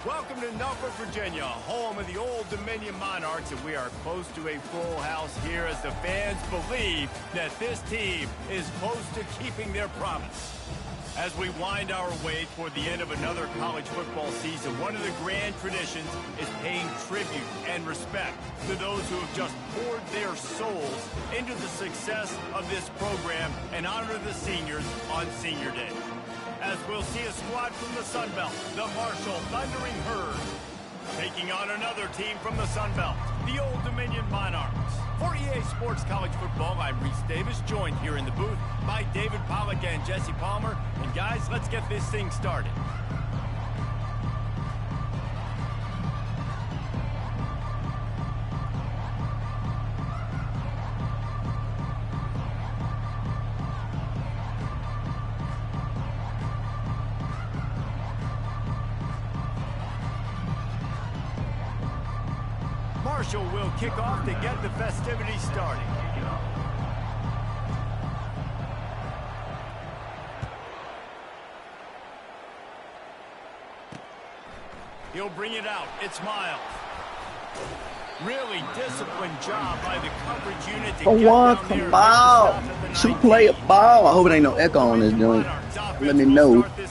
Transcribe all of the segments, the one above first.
Welcome to Norfolk, Virginia, home of the old Dominion Monarchs, and we are close to a full house here as the fans believe that this team is close to keeping their promise. As we wind our way toward the end of another college football season, one of the grand traditions is paying tribute and respect to those who have just poured their souls into the success of this program and honor the seniors on Senior Day. As we'll see a squad from the Sun Belt, the Marshall Thundering Herd, taking on another team from the Sun Belt, the Old Dominion Monarchs. For EA Sports College Football, I'm Reese Davis, joined here in the booth by David Pollack and Jesse Palmer. And guys, let's get this thing started. Marshall will kick off to get the festivities started. He'll bring it out. It's Miles. Really disciplined job by the coverage unit to get down there. Ball. To play a ball. I hope it ain't no echo on this joint. Let me know if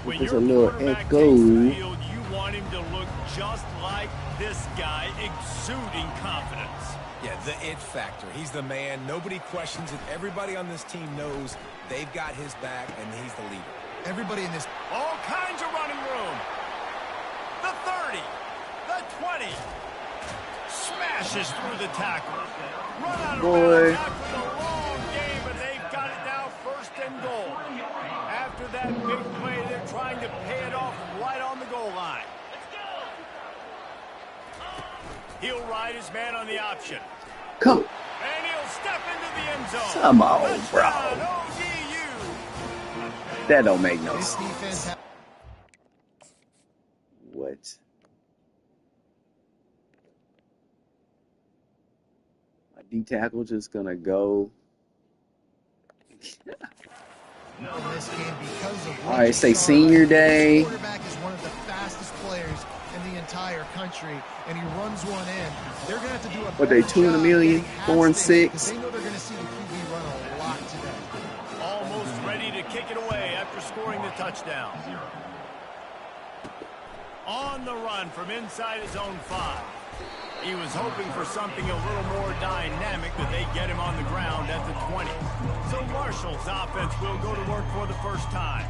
there's a little echo. You want him to look just like this guy, exuding confidence. Yeah, the it factor. He's the man. Nobody questions it. Everybody on this team knows they've got his back, and he's the leader. Everybody in this... All kinds of running room. The 30. The 20. Smashes through the tackle. Run out of bounds after the long game, but they've got it now first and goal. After that big play, they're trying to pay it off right on the goal line. He'll ride his man on the option. Come. And he'll step into the end zone. Come on, bro. That don't make no sense. What? My D tackle just gonna go. In this game because of all right, say Senior Day. Quarterback is one of the fastest players in the entire country, and he runs one in. They're going to have to do a what they 2 in a million, 4 and 6. They know they're going to see the QB run a lot today. Almost ready to kick it away after scoring the touchdown. On the run from inside his own 5. He was hoping for something a little more dynamic, but they get him on the ground at the 20. So Marshall's offense will go to work for the first time.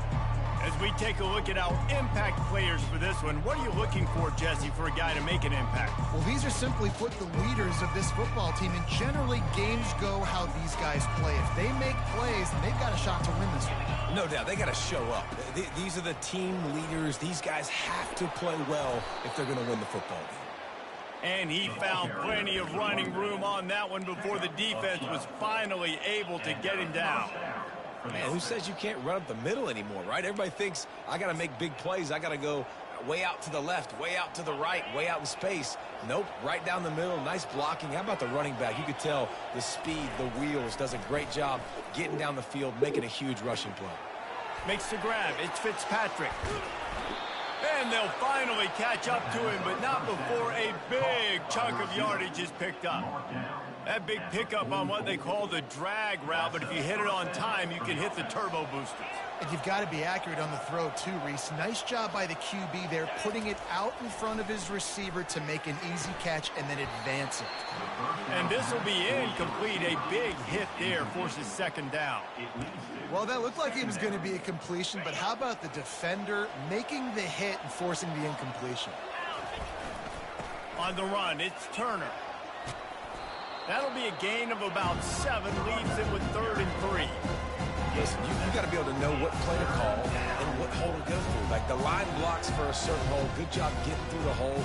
As we take a look at our impact players for this one, what are you looking for, Jesse, for a guy to make an impact? Well, these are simply put the leaders of this football team, and generally games go how these guys play. If they make plays, then they've got a shot to win this one. No doubt, they got to show up. These are the team leaders. These guys have to play well if they're going to win the football game. And he found plenty of running room on that one before the defense was finally able to get him down. Man, who says you can't run up the middle anymore, right? Everybody thinks I got to make big plays. I got to go way out to the left, way out to the right, way out in space. Nope, right down the middle. Nice blocking. How about the running back? You could tell the speed, the wheels, does a great job getting down the field, making a huge rushing play. Makes the grab. It's Fitzpatrick. And they'll finally catch up to him, but not before a big chunk of yardage is picked up. That big pickup on what they call the drag route, but if you hit it on time, you can hit the turbo boosters. And you've got to be accurate on the throw, too, Reese. Nice job by the QB there, putting it out in front of his receiver to make an easy catch and then advance it. And this will be incomplete. A big hit there forces second down. Well, that looked like it was going to be a completion, but how about the defender making the hit and forcing the incompletion? On the run, it's Turner. That'll be a gain of about 7, leaves him with 3rd and 3. Listen, you got to be able to know what play to call and what hole to go through. Like the line blocks for a certain hole. Good job getting through the hole,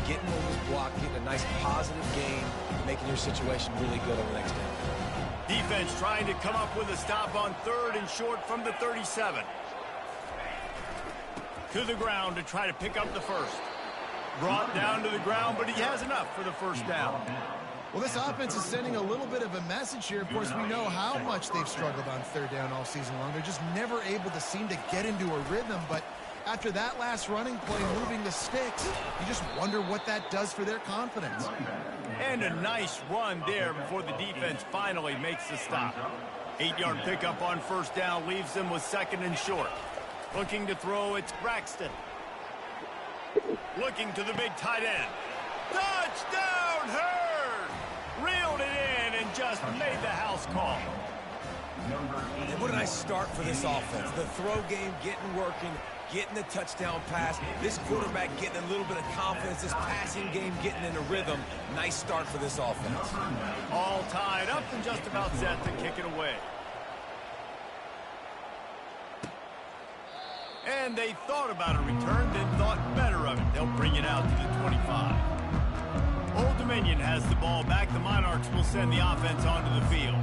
getting what was blocked, getting a nice positive gain, making your situation really good on the next down. Defense trying to come up with a stop on 3rd and short from the 37. To the ground to try to pick up the first. Brought down to the ground, but he has enough for the first down. Well, this offense is sending a little bit of a message here. Of course, we know how much they've struggled on 3rd down all season long. They're just never able to seem to get into a rhythm, but After that last running play, moving the sticks, you just wonder what that does for their confidence. And a nice run there before the defense finally makes the stop. 8-yard pickup on first down leaves them with 2nd and short. Looking to throw, it's Braxton. Looking to the big tight end. Touchdown, Hurd! Reeled it in and just made the house call. And what a nice start for this offense. The throw game getting working, getting the touchdown pass. This quarterback getting a little bit of confidence. This passing game getting in a rhythm. Nice start for this offense. All tied up and just about set to kick it away. And they thought about a return, then thought better of it. They'll bring it out to the 25. Old Dominion has the ball back. The Monarchs will send the offense onto the field.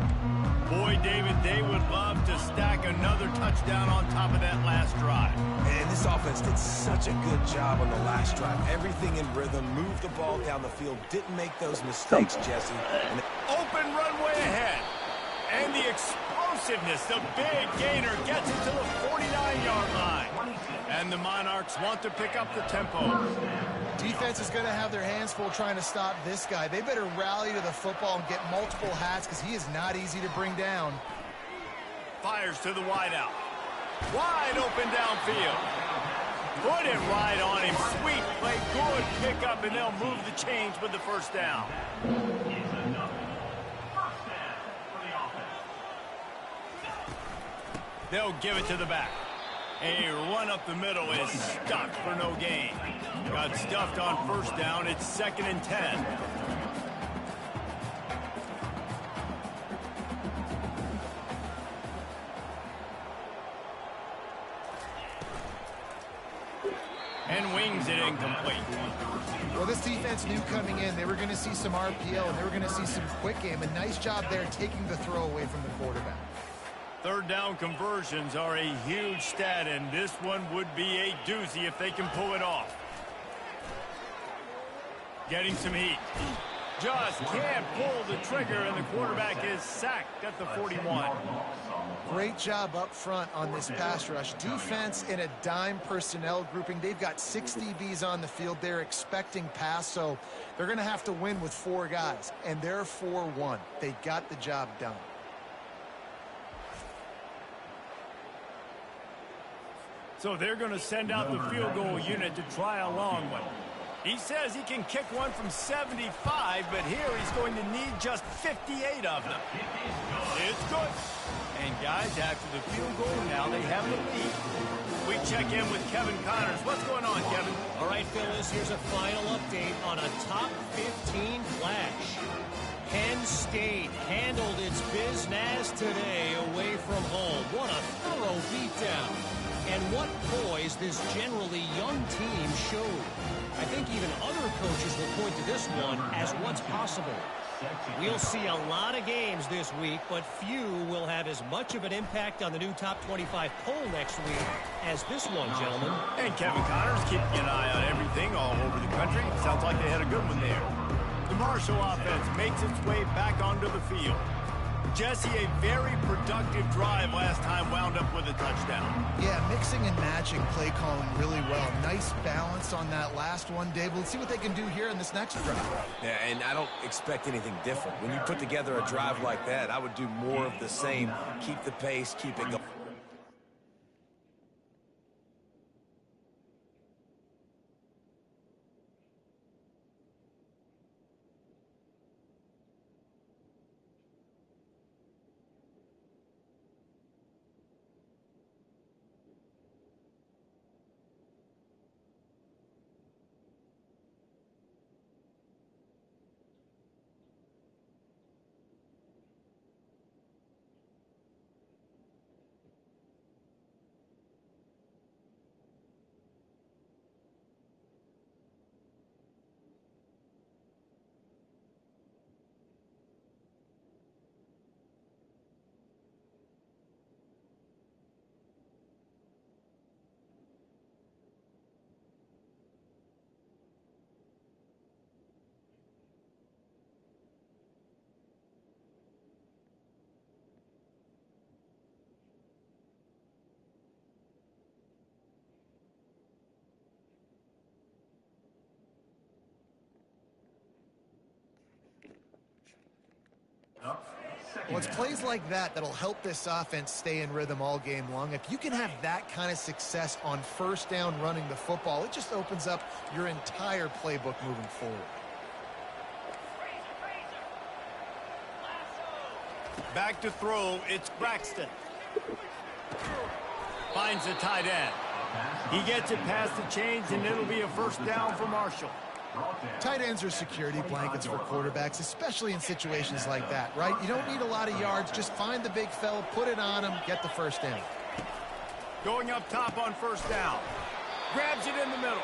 Boy, David, they would love to stack another touchdown on top of that last drive. And this offense did such a good job on the last drive. Everything in rhythm, moved the ball down the field, didn't make those mistakes, Jesse. And open runway ahead. And the explosiveness, the big gainer gets it to the 49-yard line. And the Monarchs want to pick up the tempo. Defense is going to have their hands full trying to stop this guy. They better rally to the football and get multiple hats because he is not easy to bring down. Fires to the wideout. Wide open downfield. Put it right on him. Sweet play, good pickup, and they'll move the chains with the first down. They'll give it to the back. A run up the middle is stuck for no gain. Got stuffed on first down. It's 2nd and 10. And wings it incomplete. Well, this defense knew coming in they were going to see some RPO and they were going to see some quick game. A nice job there taking the throw away from the quarterback. 3rd down conversions are a huge stat, and this one would be a doozy if they can pull it off. Getting some heat. Just can't pull the trigger, and the quarterback is sacked at the 41. Great job up front on this pass rush. Defense in a dime personnel grouping. They've got 6 DBs on the field. They're expecting pass, so they're going to have to win with 4 guys, and they're 4-1. They got the job done. So they're going to send out the field goal unit to try a long one. He says he can kick one from 75, but here he's going to need just 58 of them. It's good. And guys, after the field goal, now they have the lead. We check in with Kevin Connors. What's going on, Kevin? All right, Phyllis, here's a final update on a top 15 flash. Penn State handled its business today away from home. What a thorough beatdown. And what poise this generally young team showed. I think even other coaches will point to this one as what's possible. We'll see a lot of games this week, but few will have as much of an impact on the new top 25 poll next week as this one, gentlemen. And Kevin Connors keeping an eye on everything all over the country. Sounds like they had a good one there. The Marshall offense makes its way back onto the field. Jesse, a very productive drive last time wound up with a touchdown. Yeah, mixing and matching play calling really well. Nice balance on that last one, Dave. Let's see what they can do here in this next drive. Yeah, and I don't expect anything different. When you put together a drive like that, I would do more of the same. Keep the pace, keep it going. Well, it's plays like that that'll help this offense stay in rhythm all game long. If you can have that kind of success on first down running the football, it just opens up your entire playbook moving forward. Back to throw, it's Braxton. Finds the tight end. He gets it past the chains, and it'll be a first down for Marshall. Tight ends are security blankets for quarterbacks, especially in situations like that, right? You don't need a lot of yards. Just find the big fella, put it on him, get the first down. Going up top on first down. Grabs it in the middle.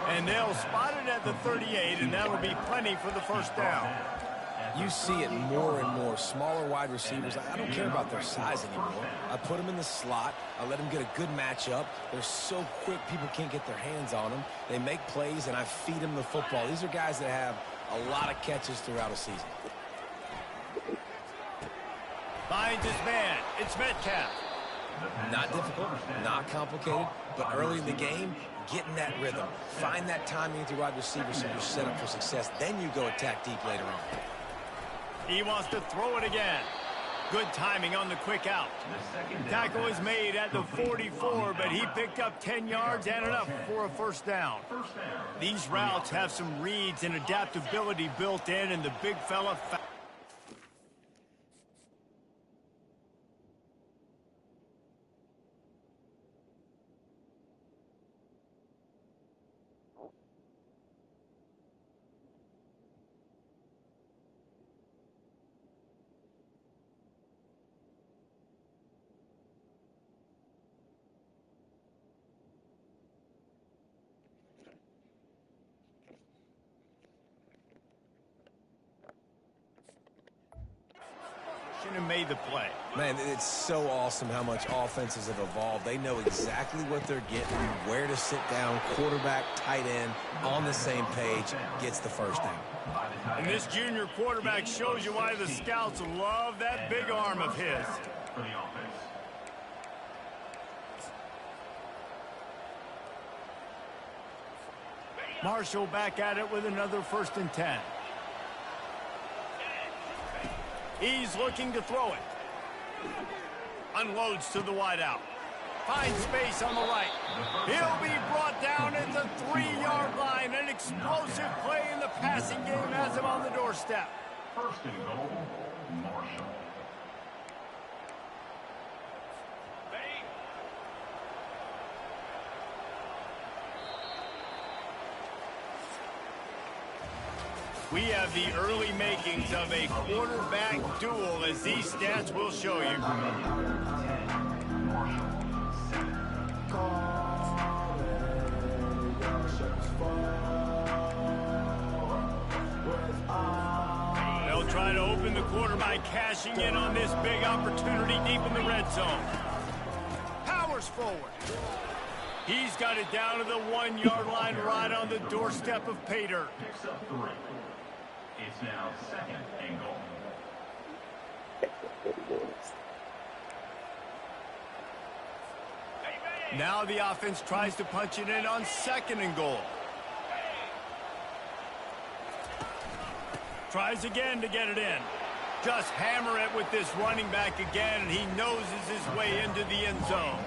And they'll spot it at the 38, and that'll be plenty for the first down. You see it more and more. Smaller wide receivers, I don't care about their size anymore. I put them in the slot. I let them get a good matchup. They're so quick, people can't get their hands on them. They make plays, and I feed them the football. These are guys that have a lot of catches throughout a season. Finds his man. It's Metcalf. Not difficult, not complicated, but early in the game, get in that rhythm. Find that timing with your wide receivers so you're set up for success. Then you go attack deep later on. He wants to throw it again. Good timing on the quick out. Tackle is made at the 44, but he picked up 10 yards and enough for a first down. These routes have some reads and adaptability built in, and the big fella... and made the play. Man, it's so awesome how much offenses have evolved. They know exactly what they're getting, where to sit down, quarterback, tight end, on the same page, gets the first down. And this junior quarterback shows you why the scouts love that big arm of his. Marshall back at it with another 1st and 10. He's looking to throw it. Unloads to the wideout. Finds space on the right. He'll be brought down at the 3-yard line. An explosive play in the passing game has him on the doorstep. 1st and goal, Marshall. We have the early makings of a quarterback duel, as these stats will show you. They'll try to open the quarter by cashing in on this big opportunity deep in the red zone. Powers forward. He's got it down to the 1-yard line right on the doorstep of pay dirt. Picks up 3. It's now 2nd and goal. Now the offense tries to punch it in on 2nd and goal. Tries again to get it in. Just hammer it with this running back again, and he noses his way into the end zone.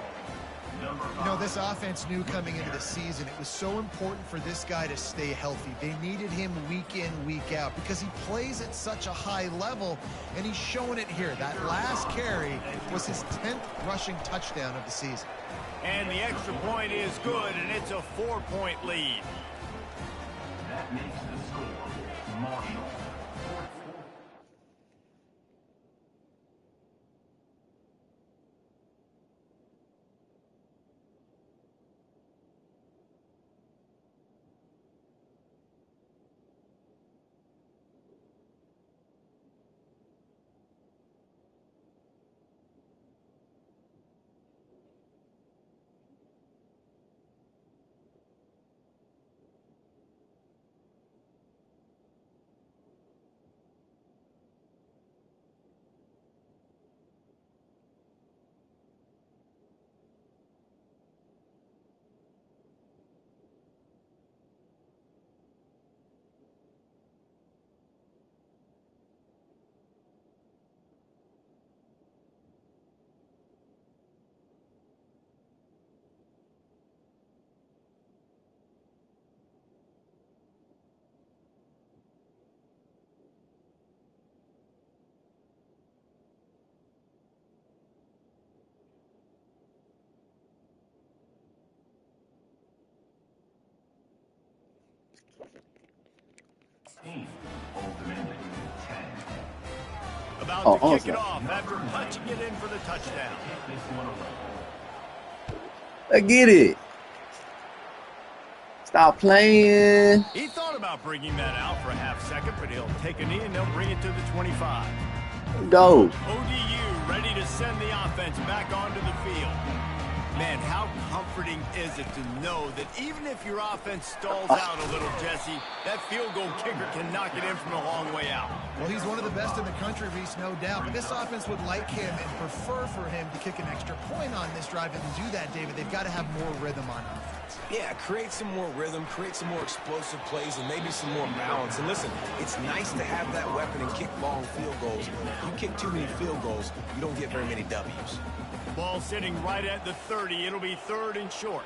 You know, this offense knew coming into the season it was so important for this guy to stay healthy. They needed him week in, week out because he plays at such a high level, and he's showing it here. That last carry was his 10th rushing touchdown of the season. And the extra point is good, and it's a 4-point lead. That makes the score Marshall. Now Oh, to kick awesome. it off after punching it in for the touchdown. I get it. Stop playing. He thought about bringing that out for a half second, but he'll take a knee and they'll bring it to the 25. Go. ODU ready to send the offense back onto the field. Man, how comforting is it to know that even if your offense stalls out a little, Jesse, that field goal kicker can knock it in from a long way out. Well, he's one of the best in the country, Reese, no doubt. But this offense would like him and prefer for him to kick an extra point on this drive. And to do that, David, they've got to have more rhythm on offense. Yeah, create some more rhythm, create some more explosive plays, and maybe some more balance. And listen, it's nice to have that weapon and kick long field goals. If you kick too many field goals, you don't get very many W's. Ball sitting right at the 30. It'll be 3rd and short.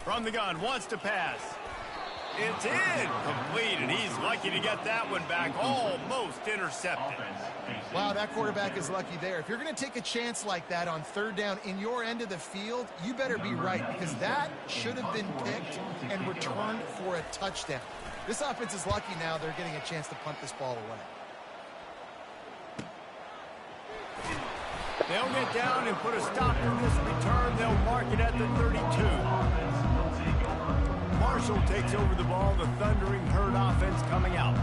From the gun, wants to pass. It's in, complete, and he's lucky to get that one back, almost intercepted. Wow, that quarterback is lucky there. If you're going to take a chance like that on 3rd down in your end of the field, you better be right, because that should have been picked and returned for a touchdown. This offense is lucky now they're getting a chance to punt this ball away. They'll get down and put a stop to this return. They'll mark it at the 32. Marshall takes over the ball, the Thundering Herd offense coming out.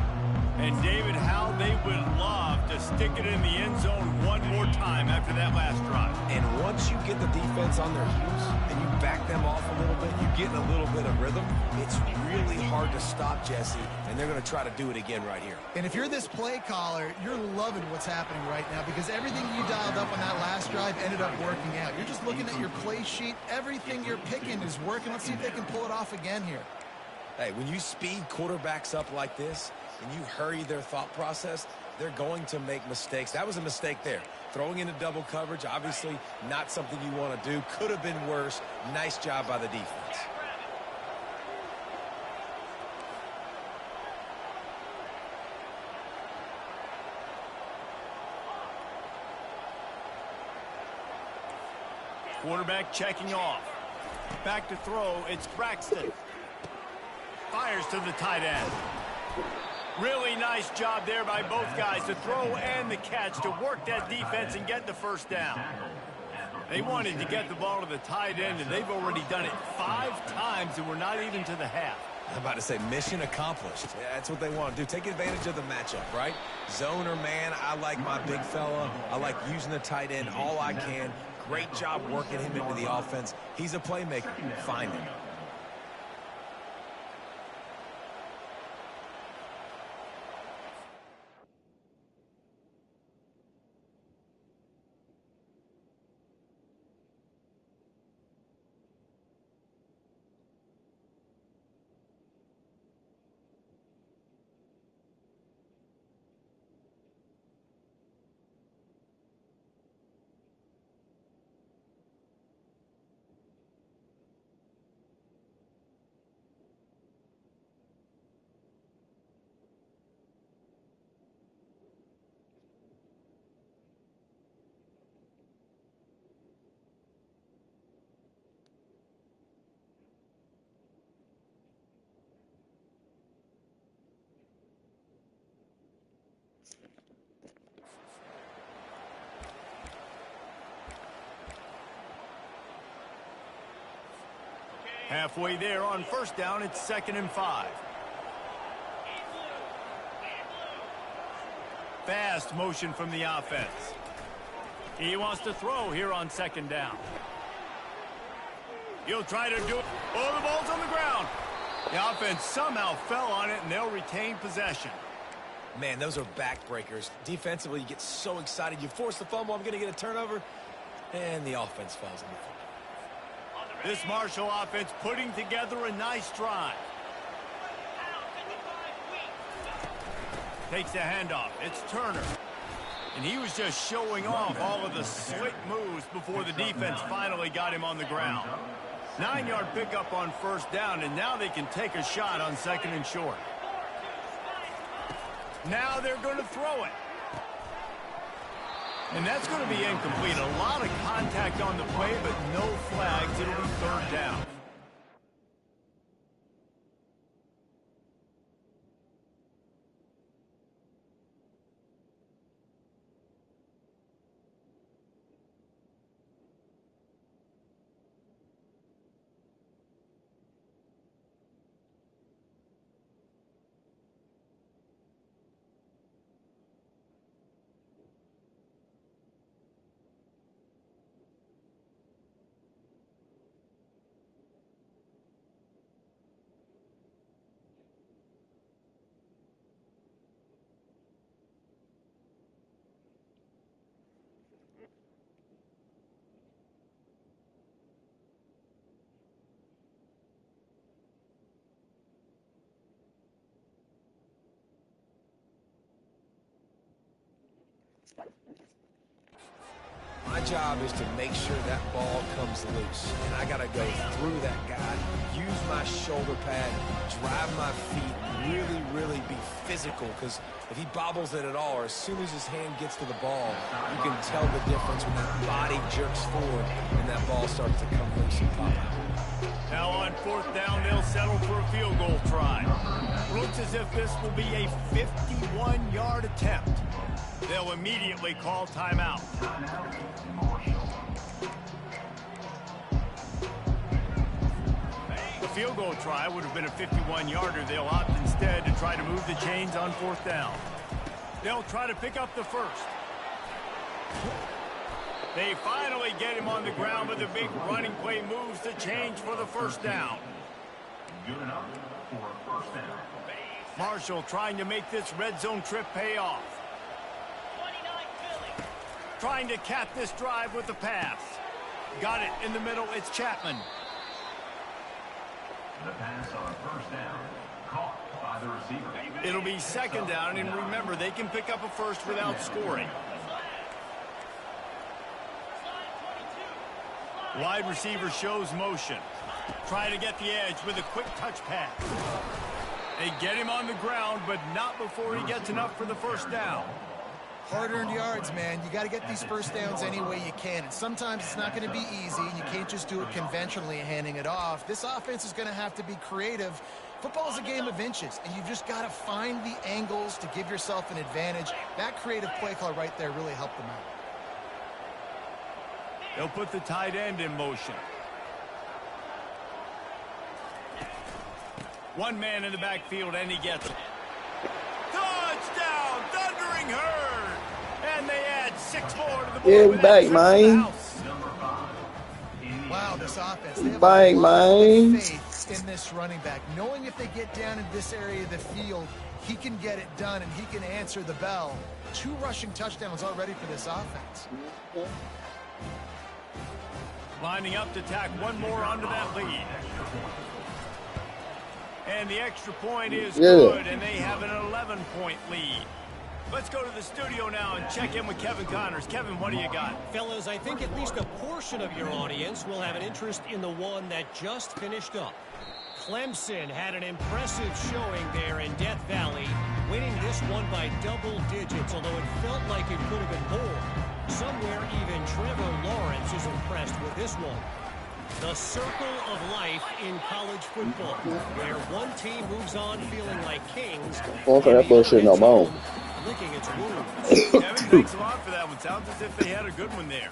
And David, how they would love to stick it in the end zone one more time after that last drive. And once you get the defense on their heels and you back them off a little bit, you get a little bit of rhythm, it's really hard to stop, Jesse, and they're going to try to do it again right here. And if you're this play caller, you're loving what's happening right now, because everything you dialed up on that last drive ended up working out. You're just looking at your play sheet. Everything you're picking is working. Let's see if they can pull it off again here. Hey, when you speed quarterbacks up like this and you hurry their thought process, they're going to make mistakes. That was a mistake there. Throwing into double coverage, obviously not something you want to do. Could have been worse. Nice job by the defense. Quarterback checking off. Back to throw, it's Braxton. Fires to the tight end. Really nice job there by both guys, the throw and the catch, to work that defense and get the first down. They wanted to get the ball to the tight end, and they've already done it 5 times, and we're not even to the half. I'm about to say mission accomplished. Yeah, that's what they want to do. Take advantage of the matchup, right? Zone or man, I like my big fella. I like using the tight end all I can. Great job working him into the offense. He's a playmaker. Find him. Halfway there on first down, it's 2nd and 5. Fast motion from the offense. He wants to throw here on 2nd down. He'll try to do it. Oh, the ball's on the ground. The offense somehow fell on it, and they'll retain possession. Man, those are backbreakers. Defensively, you get so excited. You force the fumble, I'm going to get a turnover, and the offense falls on the fumble. This Marshall offense putting together a nice drive. Takes the handoff. It's Turner. And he was just showing off all of the slick moves before the defense finally got him on the ground. 9-yard pickup on first down, and now they can take a shot on 2nd and short. Now they're going to throw it. And that's going to be incomplete. A lot of contact on the play, but no flags. It'll be 3rd down. My job is to make sure that ball comes loose. And I got to go through that guy, use my shoulder pad, drive my feet, really be physical. Because if he bobbles it at all, or as soon as his hand gets to the ball, you can tell the difference when that body jerks forward and that ball starts to come loose and pop out. Now on 4th down, they'll settle for a field goal try. Looks as if this will be a 51-yard attempt. They'll immediately call timeout. The field goal try would have been a 51-yarder. They'll opt instead to try to move the chains on 4th down. They'll try to pick up the first. They finally get him on the ground, but the big running play moves the chains for the 1st down. Good enough for 1st down. Marshall trying to make this red zone trip pay off. Trying to cap this drive with the pass. Got it in the middle. It's Chapman. The pass on 1st down. Caught by the receiver. It'll be 2nd down, and remember, they can pick up a first without scoring. Wide receiver shows motion. Try to get the edge with a quick touch pass. They get him on the ground, but not before he gets enough for the 1st down. Hard-earned yards, man. You got to get these first downs any way you can. And sometimes it's not going to be easy. You can't just do it conventionally handing it off. This offense is going to have to be creative. Football is a game of inches, and you've just got to find the angles to give yourself an advantage. That creative play call right there really helped them out. They'll put the tight end in motion. One man in the backfield, and he gets it. Touchdown, Thundering Herd! And they add 6 more to the board. Yeah, we back, man. Wow, this offense. They have Bang, a lot of man. faith in this running back. Knowing if they get down in this area of the field, he can get it done and he can answer the bell. 2 rushing touchdowns already for this offense. Lining up to tack one more onto that lead. And the extra point is good, and they have an 11-point lead. Let's go to the studio now and check in with Kevin Connors. Kevin, what do you got? Fellas, I think at least a portion of your audience will have an interest in the one that just finished up. Clemson had an impressive showing there in Death Valley, winning this one by double digits, although it felt like it could have been more. Somewhere even Trevor Lawrence is impressed with this one. The circle of life in college football, where one team moves on feeling like kings, Going for that bullshit no more. licking its wounds. Kevin, thanks a lot for that one. Sounds as if they had a good one there.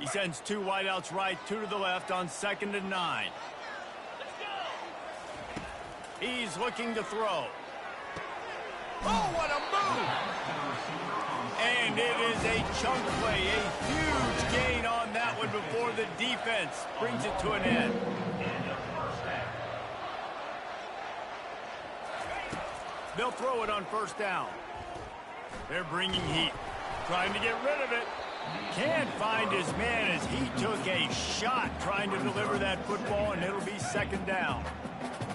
He sends 2 wideouts right, 2 to the left on 2nd and 9. He's looking to throw. Oh, what a move! And it is a chunk play, a huge gain on that one before the defense brings it to an end. They'll throw it on 1st down. They're bringing heat, trying to get rid of it. Can't find his man as he took a shot trying to deliver that football, and it'll be 2nd down.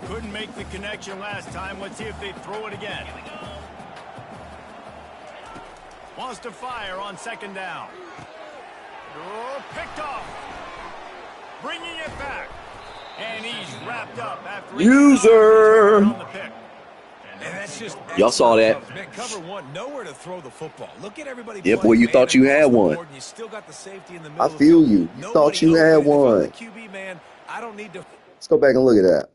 Couldn't make the connection last time. Let's see if they throw it again. Wants to fire on 2nd down. Oh, picked off. Bringing it back. And he's wrapped up after User on the pick. And that's just y'all saw that. Man, cover 1, nowhere to throw the football. Look at everybody. Yeah, boy, you thought you had one. You still got the safety in the middle. I feel you. You thought you had one. QB, man, I don't need to. Let's go back and look at that.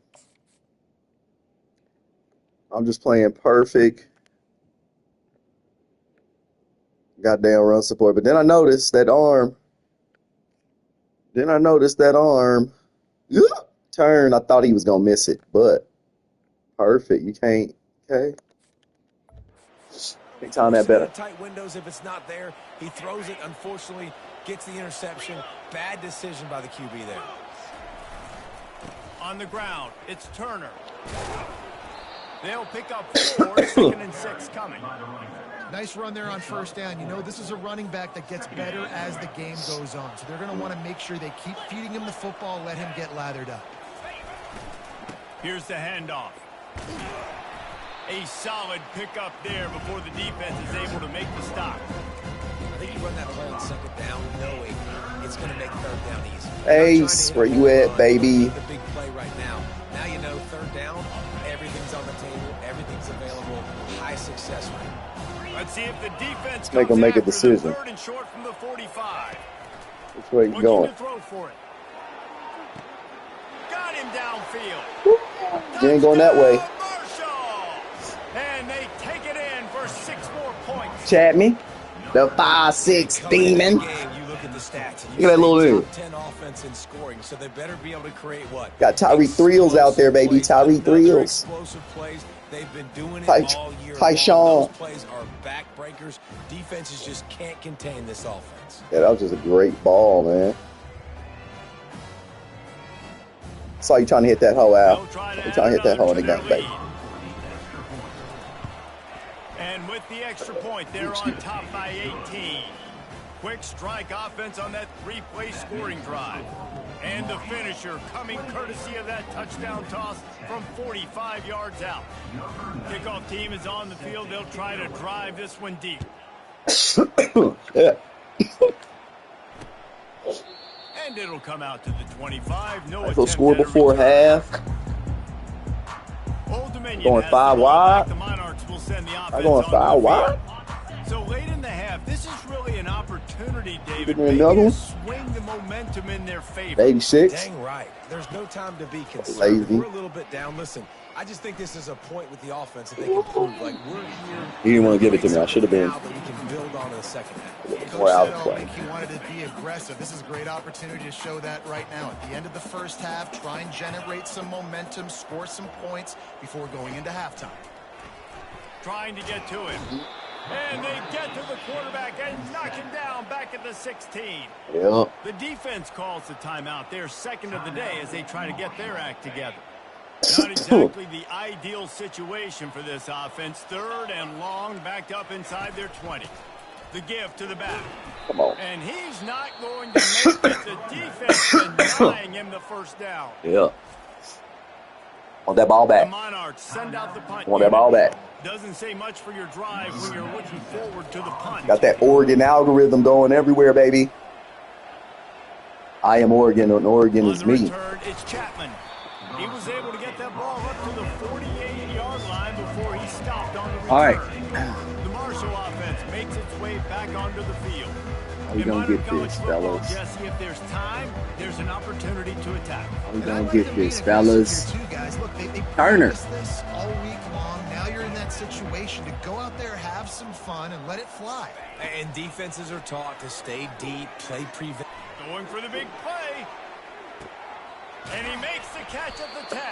I'm just playing perfect. Goddamn run support. But then I noticed that arm. Turn. I thought he was going to miss it, but perfect. You can't. Okay. Can't time that better. Tight windows. If it's not there, he throws it. Unfortunately, gets the interception. Bad decision by the QB there. On the ground, it's Turner. They'll pick up 4, 2nd and 6 coming. Nice run there on 1st down. You know, this is a running back that gets better as the game goes on. So they're going to want to make sure they keep feeding him the football, let him get lathered up. Here's the handoff. A solid pickup there before the defense is able to make the stop. I think you run that play on 2nd down, knowing it's going to make 3rd down easy. Ace, where you at, baby? The big play right now. Now you know 3rd down, everything's on the table, everything's available, high success rate. Let's see if the defense Make them make a decision. 3rd and short from the 45. Which way you going? To throw for it. Got him downfield. You ain't going that way. And they take it in for 6 more points. Chapman, the 5'6" demon. You look at the stats. Look at that little dude. Top 10 offense in scoring, so they better be able to create what? Got Tyree Thrills out there, baby. Tyree Thrills. Explosive plays. They've been doing it all year long. Those plays are backbreakers. Defenses just can't contain this offense. Yeah, that was just a great ball, man. Saw you trying to hit that hole out. You trying to hit that hole in the gun, baby. And with the extra point, they're on top by 18. Quick strike offense on that 3-play scoring drive. And the finisher coming courtesy of that touchdown toss from 45 yards out. Kickoff team is on the field. They'll try to drive this one deep. Yeah. And it'll come out to the 25. No They'll score before half. Old Dominion going 5 wide. The Monarchs will send the offense. I'm going 5 wide. So late in the half, this is really an opportunity, David, to swing the momentum in their favor. 86. Dang right. There's no time to be concerned. Lazy. We're a little bit down. Listen, I just think this is a point with the offense that they can prove. Like, we're here. He didn't want to give it to me. I should have been. That we can build on in the second half. More out of play. He wanted to be aggressive. This is a great opportunity to show that right now. At the end of the first half, try and generate some momentum, score some points before going into halftime. Trying to get to it. And they get to the quarterback and knock him down back at the 16. Yeah. The defense calls the timeout. They're second of the day as they try to get their act together. Not exactly the ideal situation for this offense. 3rd and long, backed up inside their 20. The give to the back. Come on. And he's not going to make it. The defense denying him the first down. Yeah. Want that ball back. The Monarchs send out the punt. Want that ball back. Doesn't say much for your drive when you're looking forward to the punt. Got that Oregon algorithm going everywhere, baby. I am Oregon, and Oregon is me. Return, it's Chapman. He was able to get that ball up to the 48-yard line before he stopped on the return. All right. The Marshall offense makes its way back onto the field. How we gonna get this, fellas? Jesse, if there's time, there's an opportunity to attack. How we gonna get this, fellas? Turner. This all week long. Now you're in that situation to go out there, have some fun, and let it fly. And defenses are taught to stay deep, play prevent. Going for the big play. And he makes the catch at the 10.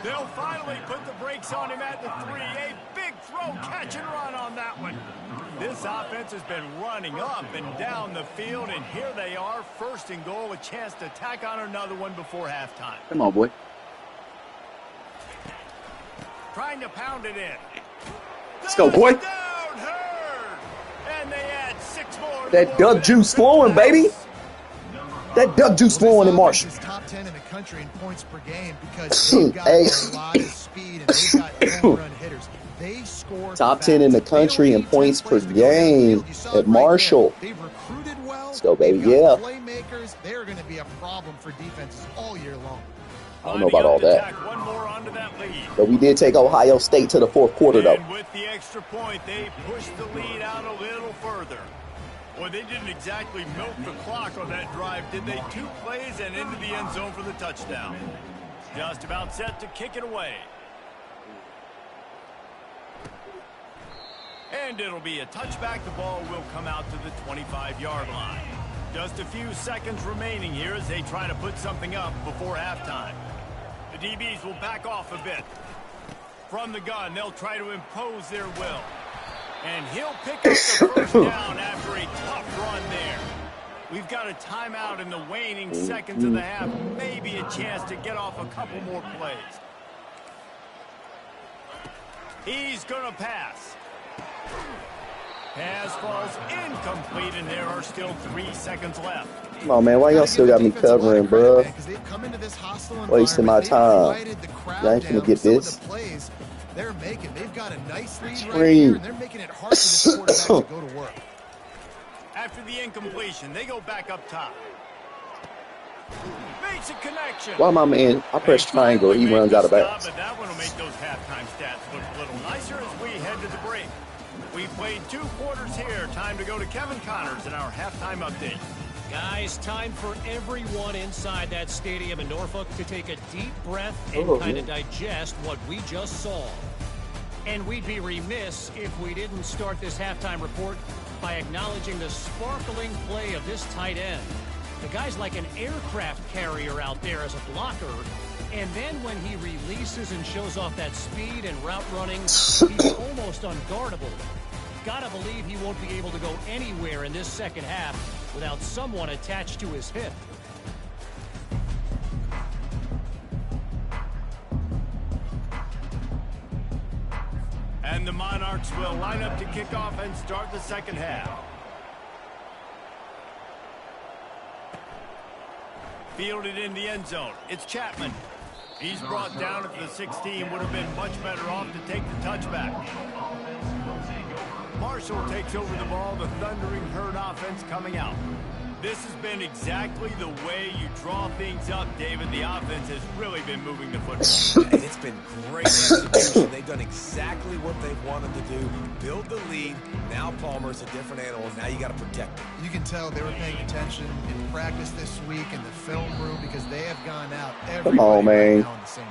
They'll finally put the brakes on him at the 3. A big throw, catch and run on that one. This offense has been running up and down the field, and here they are, first and goal, a chance to tack on another one before halftime. Come on, boy. Trying to pound it in. Let's go, boy. Down, Hurd. And they add 6 more. That duck juice flowing, baby. That duck juice flowing in Marshall. Top 10 in the country in points per game because they've got a lot of speed and they've got home run hitters. They score top fast. 10 in the country in points per game at Marshall. They've recruited well. Let's go, baby. They've Yeah. got playmakers. They're going to be a problem for defenses all year long. I don't know about all that. One more onto that lead. But we did take Ohio State to the fourth quarter, though. And with the extra point, they pushed the lead out a little further. Boy, they didn't exactly milk the clock on that drive, did they? 2 plays and into the end zone for the touchdown. Just about set to kick it away. And it'll be a touchback. The ball will come out to the 25-yard line. Just a few seconds remaining here as they try to put something up before halftime. The DBs will back off a bit. From the gun, they'll try to impose their will. And he'll pick up the first down after a tough run there. We've got a timeout in the waning seconds of the half. Maybe a chance to get off a couple more plays. He's going to pass. Pass falls incomplete, and there are still 3 seconds left. Come on, man. Why y'all still got me covering, bruh? Wasting my time. Y'all ain't gonna get this. They're making. They've got a nice lead right here, and they're making it hard for this quarterback to go to work. After the incompletion, they go back up top. Makes a connection. Why my man? I press triangle. He runs out of bounds. But that one will make those halftime stats look a little nicer as we head to the break. We played 2 quarters here. Time to go to Kevin Connors in our halftime update. Guys, time for everyone inside that stadium in Norfolk to take a deep breath and kind of digest what we just saw. And we'd be remiss if we didn't start this halftime report by acknowledging the sparkling play of this tight end. The guy's like an aircraft carrier out there as a blocker. And then when he releases and shows off that speed and route running, he's almost unguardable. Gotta believe he won't be able to go anywhere in this second half without someone attached to his hip. And the Monarchs will line up to kick off and start the second half. Fielded in the end zone. It's Chapman. He's brought down at the 16. Would have been much better off to take the touchback. Marshall takes over the ball. The Thundering Herd offense coming out. This has been exactly the way you draw things up, David. The offense has really been moving the football. And it's been great execution. They've done exactly what they've wanted to do. Build the lead. Now Palmer's a different animal. Now you got to protect him. You can tell they were paying attention in practice this week in the film room because they have gone out every Come on, man. right now on the same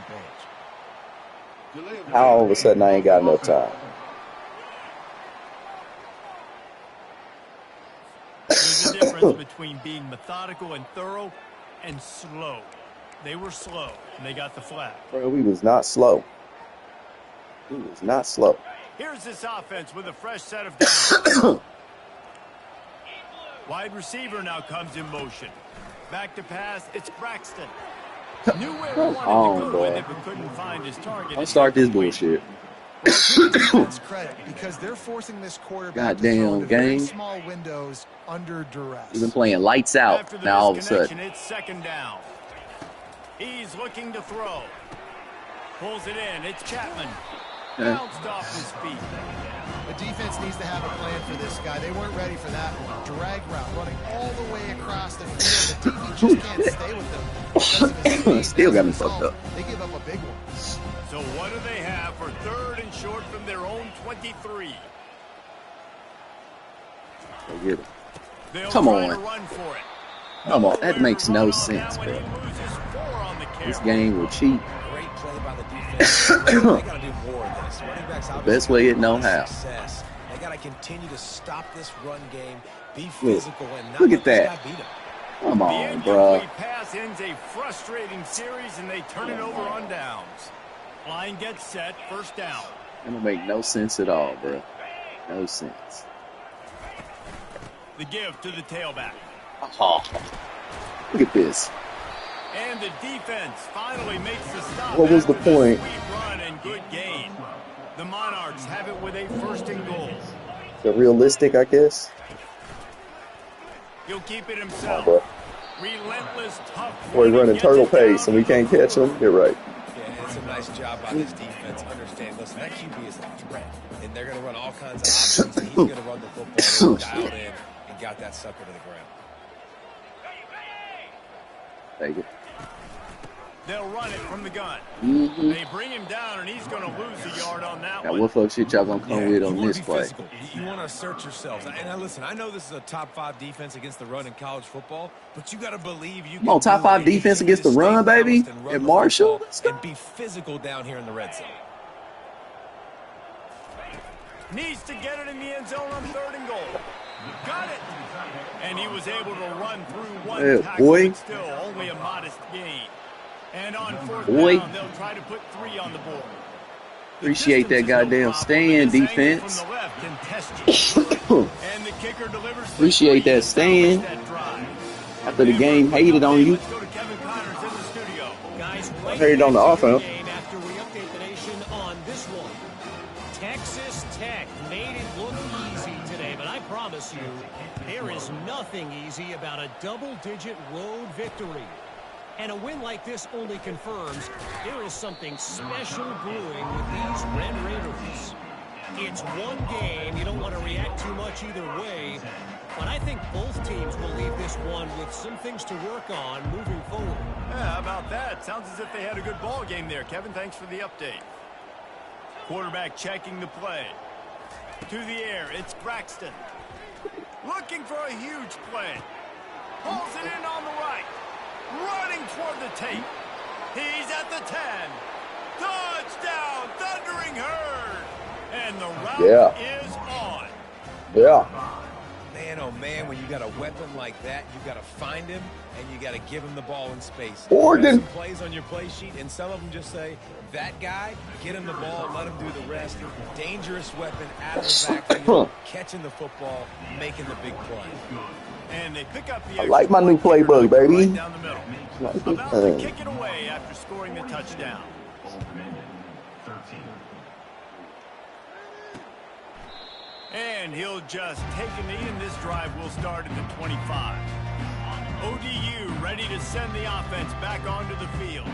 page. How all of a sudden I ain't got enough time? There's a difference between being methodical and thorough and slow. They were slow, and they got the flag. Bro, we was not slow. We was not slow. Here's this offense with a fresh set of downs. Wide receiver now comes in motion. Back to pass, it's Braxton. Knew where he wanted to go with it, but couldn't find his target. I'll start this bullshit. Defense credit because they're forcing this quarterback to throw into very small windows under duress. We've been playing lights out. After the now all of a sudden, it's second down. He's looking to throw. Pulls it in. It's Chapman. Bounced off his feet. The defense needs to have a plan for this guy. They weren't ready for that one. Drag route running all the way across the field. The DB just can't stay with them. Because of his speed. Still got me fucked up. They give up a big one. So what do they have for third and short from their own 23? Get it. They'll Come try on. to run for it. Come on, that makes no Run on sense, that when bro. he loses 4 on the carry. This game will cheat. Great play by the defense. They got to do more of this. Running backs Best way it know how. Success. They got to continue to stop this run game, be Look, physical, and not look let at this that. guy beat him. Come The on, bro. incomplete pass ends a frustrating series, and they turn it over on downs. Line gets set, first down. That don't make no sense at all, bro. No sense. The give to the tailback. Oh, look at this. And the defense finally makes the stop. What was the after point? Sweet run and good gain. The Monarchs have it with a first and goal. The realistic, I guess. He'll keep it Come on, himself. bro. Relentless, tough. Boy, running gets turtle it down pace and we to the can't catch him. You're right. Yeah, and it's a nice job by this defense. Understand, listen, that QB is a threat, and they're going to run all kinds of options. He's going to run the football. They're dialed in and got that sucker to the ground. Take it. They'll run it from the gun. They bring him down, and he's going to lose a yard on that Now, one. what fuck shit y'all gonna come with on you wanna this be play? physical. You want to assert yourselves. And now listen, I know this is a top 5 defense against the run in college football, but you got to believe you Come on, top 5 defense against the run, baby. And Marshall. Let's go. And be physical down here in the red zone. Needs to get it in the end zone on third and goal. Got it. And he was able to run through one Yeah, tackle, boy. but still only a modest gain. And on fourth Boy. down, they'll try to put 3 on the board. The Appreciate that distance is no goddamn problem, stand, but this angle defense. from the left can test you. And the kicker delivers the Appreciate 3 that to stand. salvage that drive. After the game hated on you. Let's go to Kevin Connors in the studio. Guys, I heard it on the back to offense. game after we update the nation on this one. Texas Tech made it look easy today, but I promise you, there is nothing easy about a double-digit road victory. And a win like this only confirms there is something special brewing with these Red Raiders. It's one game. You don't want to react too much either way. But I think both teams will leave this one with some things to work on moving forward. Yeah, how about that? Sounds as if they had a good ball game there. Kevin, thanks for the update. Quarterback checking the play. To the air, it's Braxton. Looking for a huge play. Pulls it in on the right. Running toward the tape. He's at the 10. Touchdown, Thundering Herd. And the route is on. Yeah. Man, oh man, when you got a weapon like that, you got to find him and you got to give him the ball in space. Oregon. There's some plays on your play sheet, and some of them just say, that guy, get him the ball, let him do the rest. Dangerous weapon out of the backfield, catching the football, making the big play. And they pick up the I like my new playbook, baby. right down the middle. About to kick it away after scoring the touchdown. Diminion 13. And he'll just take a knee, and this drive will start at the 25. ODU ready to send the offense back onto the field.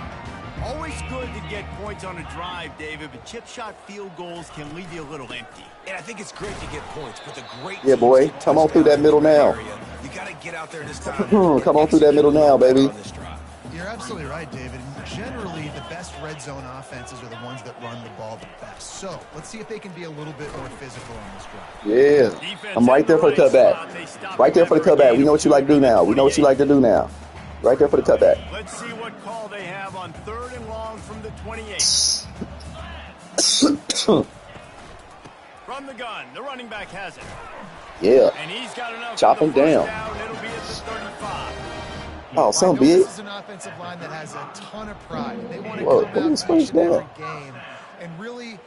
Always good to get points on a drive, David, but chip shot field goals can leave you a little empty. And I think it's great to get points, but the great Yeah, teams boy. get Come on through that touchdowns middle in the now. area. You got to get out there this time. Come on through that middle now, baby. On this drive. You're absolutely right, David. Generally, the best red zone offenses are the ones that run the ball the best. So let's see if they can be a little bit more physical on this drive. Yeah. Defense I'm right there for the cutback. They stop Right there for the him after a cutback. We gain know what you like to do now. We know what you like to do now. Right there for the cutback. Let's see what call they have on third and long from the 28. From the gun, the running back has it. Yeah. And he's got enough Chop for him the first down. down. It'll be at the 35. Oh, I some know big. This is an offensive line that has a ton of pride. They want to Whoa, come what out is each first and every down? game and really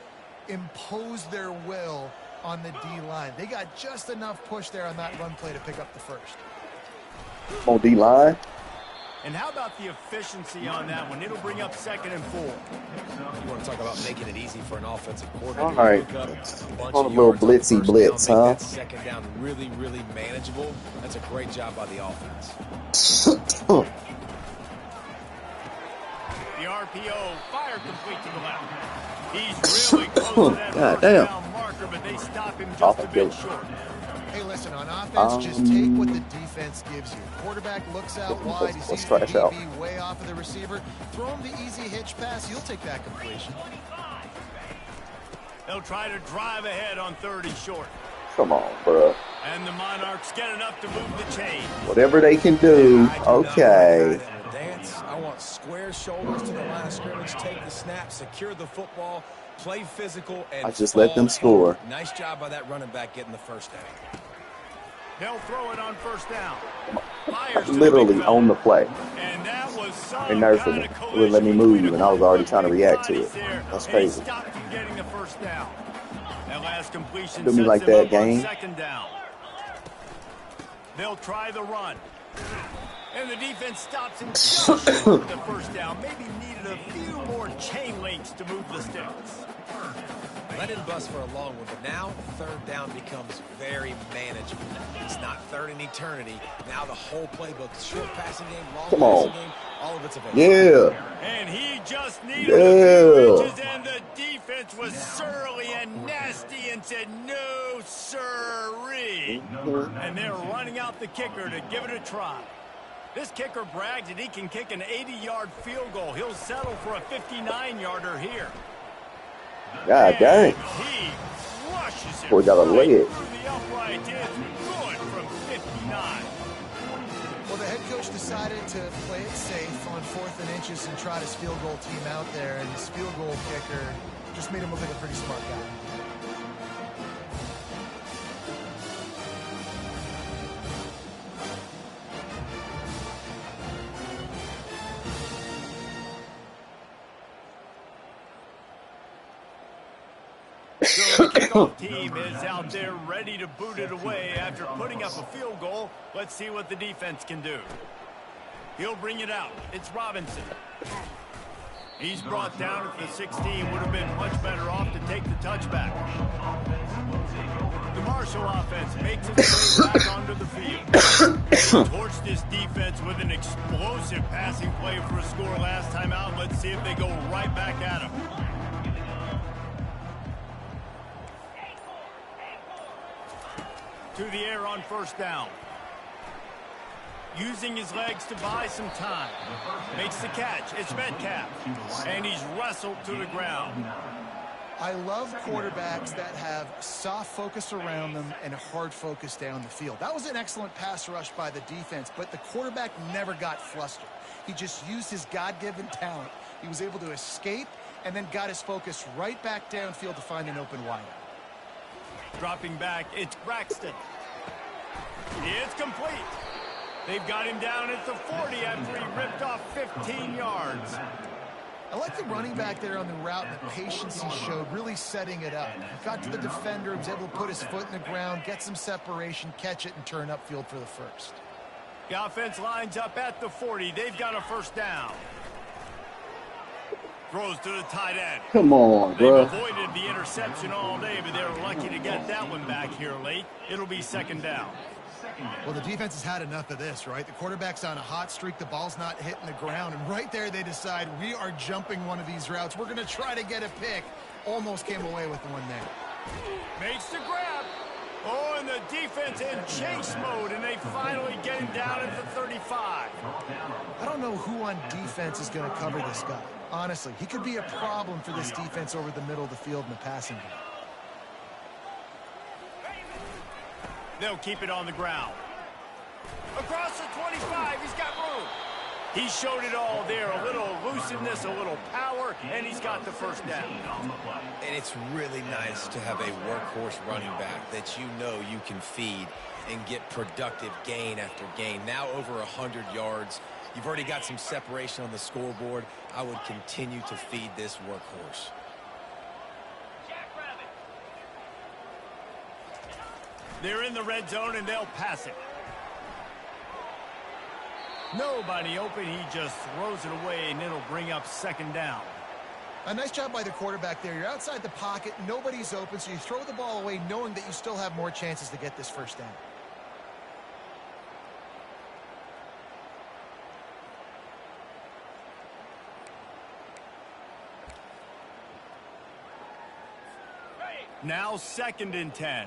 impose their will on the D-line. They got just enough push there on that run play to pick up the first. On D-line. And how about the efficiency on that one? It'll bring up 2nd and 4. You want to talk about making it easy for an offensive coordinator. All right. To pick up a bunch On a of little yards on blitzy first blitz, down, huh? make that second down really, really manageable. That's a great job by the offense. The RPO fire complete to the left. He's really close to that God first damn. down marker, but they stop him just Off a the bit field. short. Hey, listen, on offense, just take what the defense gives you. Quarterback looks out wide. He let's sees the trash out. DB way off of the receiver. Throw him the easy hitch pass. You'll take that completion. They'll try to drive ahead on 3rd and short. Come on, bro. And the Monarchs get enough to move the chain. Whatever they can do. Okay. Dance. I want square shoulders to the line of scrimmage. Take the snap, secure the football, play physical, and I just let them score. Nice job by that running back getting the first down. They'll throw it on 1st down. Fires literally on the play. And that was some They nerfed kind me. of It wouldn't let me collision move, between and I was a already couple trying to of react to bodies it. there, That's and he crazy. stopped him getting the first down. That last completion Do me sets like him that, up on gang. second down. They'll try the run. And the defense stops him just short of the first down. Maybe needed a few more chain links to move the sticks. Let him bust for a long one, but now third down becomes very manageable. It's not third in eternity. Now the whole playbook, short passing game, long Come passing on. game, all of it's available. Yeah. And he just needed a few Yeah. inches, and the defense was surly and nasty and said, no, sirree. And they're running out the kicker to give it a try. This kicker brags that he can kick an 80-yard field goal. He'll settle for a 59-yarder here. God dang. He rushes it Boy got a right leg. through the upright. It's good from 59. Well, the head coach decided to play it safe on 4th and inches and try his field goal team out there, and his field goal kicker just made him look like a pretty smart guy. So the kickoff team is out there ready to boot it away after putting up a field goal. Let's see what the defense can do. He'll bring it out. It's Robinson. He's brought down at the 16. Would have been much better off to take the touchback. The Marshall offense makes its way back onto the field. They torched this defense with an explosive passing play for a score last time out. Let's see if they go right back at him. To the air on first down. Using his legs to buy some time. Makes the catch. It's Metcalf. And he's wrestled to the ground. I love quarterbacks that have soft focus around them and hard focus down the field. That was an excellent pass rush by the defense, but the quarterback never got flustered. He just used his God-given talent. He was able to escape and then got his focus right back downfield to find an open wideout. Dropping back, it's Braxton. It's complete. They've got him down at the 40 after he ripped off 15 yards. I like the running back there on the route and the patience he showed, really setting it up. Got to the defender, was able to put his foot in the ground, get some separation, catch it, and turn upfield for the first. The offense lines up at the 40. They've got a first down. Throws to the tight end. Come on, They've bro. avoided the interception all day, but they were lucky to get that one back here late. It'll be second down. Well, the defense has had enough of this, right? The quarterback's on a hot streak. The ball's not hitting the ground. And right there, they decide we are jumping one of these routes. We're going to try to get a pick. Almost came away with one there. Makes the grab. Oh, and the defense in chase mode, and they finally get him down at the 35. I don't know who on defense is going to cover this guy. Honestly, he could be a problem for this defense over the middle of the field in the passing game. They'll keep it on the ground. Across the 25, he's got room. He showed it all there, a little elusiveness, a little power, and he's got the first down. And it's really nice to have a workhorse running back that you know you can feed and get productive gain after gain. Now over 100 yards. You've already got some separation on the scoreboard. I would continue to feed this workhorse. They're in the red zone, and they'll pass it. Nobody open. He just throws it away, and it'll bring up second down. A nice job by the quarterback there. You're outside the pocket. Nobody's open, so you throw the ball away knowing that you still have more chances to get this first down. Now second and 10.